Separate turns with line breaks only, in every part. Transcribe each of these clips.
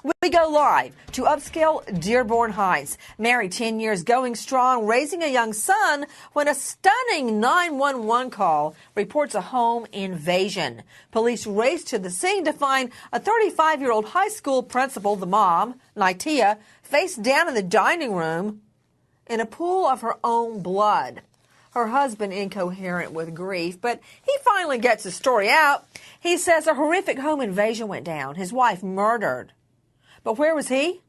We go live to upscale Dearborn Heights. Married 10 years, going strong, raising a young son when a stunning 911 call reports a home invasion. Police race to the scene to find a 35-year-old high school principal, the mom, Nitia, face down in the dining room in a pool of her own blood. Her husband incoherent with grief, but he finally gets the story out. He says a horrific home invasion went down, his wife murdered. But where was he?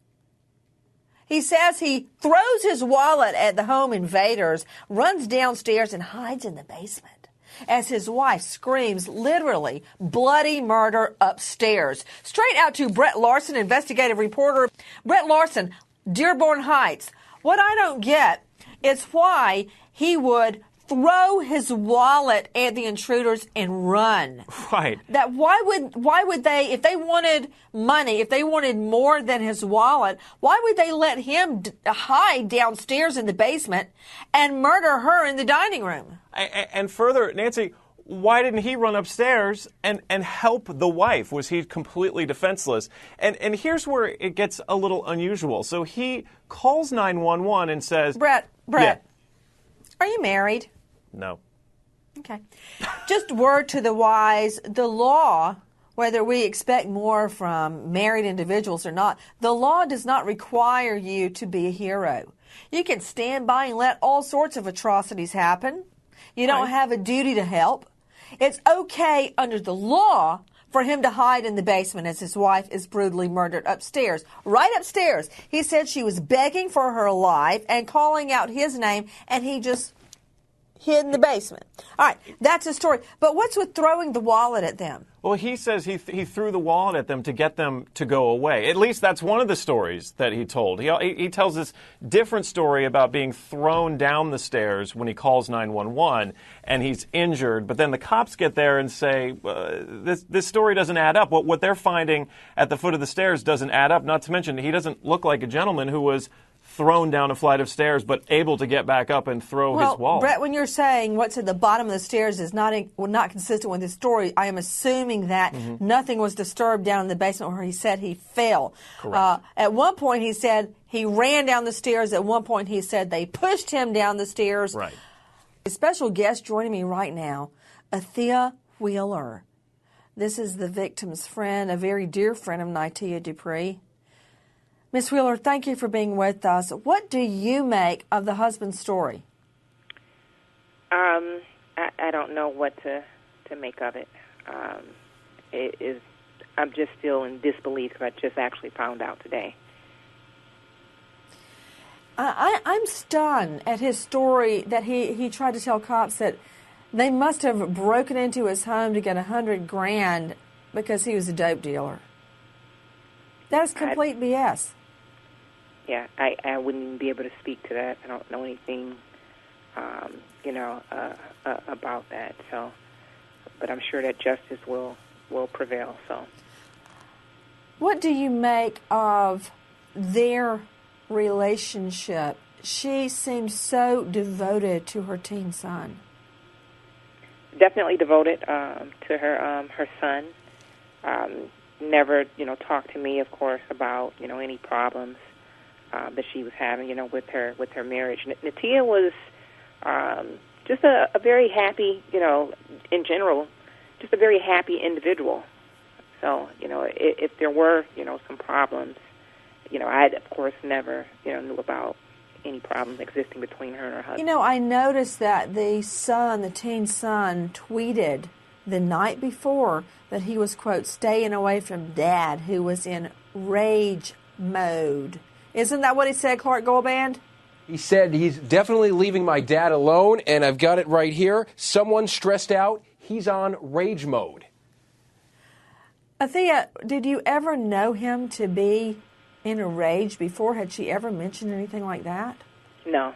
He says he throws his wallet at the home invaders, runs downstairs and hides in the basement as his wife screams literally bloody murder upstairs. Straight out to Brett Larson, investigative reporter. Brett Larson, Dearborn Heights. What I don't get is why he would throw his wallet at the intruders and run.
Right.
That why would they, if they wanted money, if they wanted more than his wallet, why would they let him hide downstairs in the basement and murder her in the dining room?
And further, Nancy, why didn't he run upstairs and help the wife? Was he completely defenseless? And here's where it gets a little unusual. So he calls 911 and says,
Brett,
yeah.
Are you married?
No.
Okay. Just word to the wise, the law, whether we expect more from married individuals or not, the law does not require you to be a hero. You can stand by and let all sorts of atrocities happen. You don't have a duty to help. It's okay under the law for him to hide in the basement as his wife is brutally murdered upstairs. Right upstairs. He said she was begging for her life and calling out his name, and he just hid in the basement. All right, that's the story. But what's with throwing the wallet at them?
Well, he says he threw the wallet at them to get them to go away. At least that's one of the stories that he told. He tells this different story about being thrown down the stairs when he calls 911 and he's injured. But then the cops get there and say, this story doesn't add up. What they're finding at the foot of the stairs doesn't add up. Not to mention, he doesn't look like a gentleman who was thrown down a flight of stairs, but able to get back up and throw his wallet.
Brett, when you're saying what's at the bottom of the stairs is not consistent with this story, I am assuming that nothing was disturbed down in the basement where he said he fell.
Correct.
At one point he said he ran down the stairs. At one point he said they pushed him down the stairs.
Right.
A special guest joining me right now, Athea Wheeler. This is the victim's friend, a very dear friend of Nitia Dupree. Miss Wheeler, thank you for being with us. What do you make of the husband's story?
I don't know what to make of it. I'm just still in disbelief because I just actually found out today.
I'm stunned at his story that he tried to tell cops that they must have broken into his home to get $100,000 because he was a dope dealer. That is complete BS.
Yeah, I wouldn't even be able to speak to that. I don't know anything, about that. So, but I'm sure that justice will prevail. So,
what do you make of their relationship? She seems so devoted to her teen son.
Definitely devoted to her son. Never, talked to me, of course, about any problems that she was having, with her marriage. Nitia was just a very happy, in general, just a very happy individual. So, if there were, some problems, I, of course, never, knew about any problems existing between her and her husband.
I noticed that the teen son, tweeted the night before that he was, quote, staying away from Dad, who was in rage mode. Isn't that what he said, Clark Goldband?
He said he's definitely leaving my dad alone, and I've got it right here. Someone stressed out, he's on rage mode.
Athea, did you ever know him to be in a rage before? Had she ever mentioned anything like that?
No.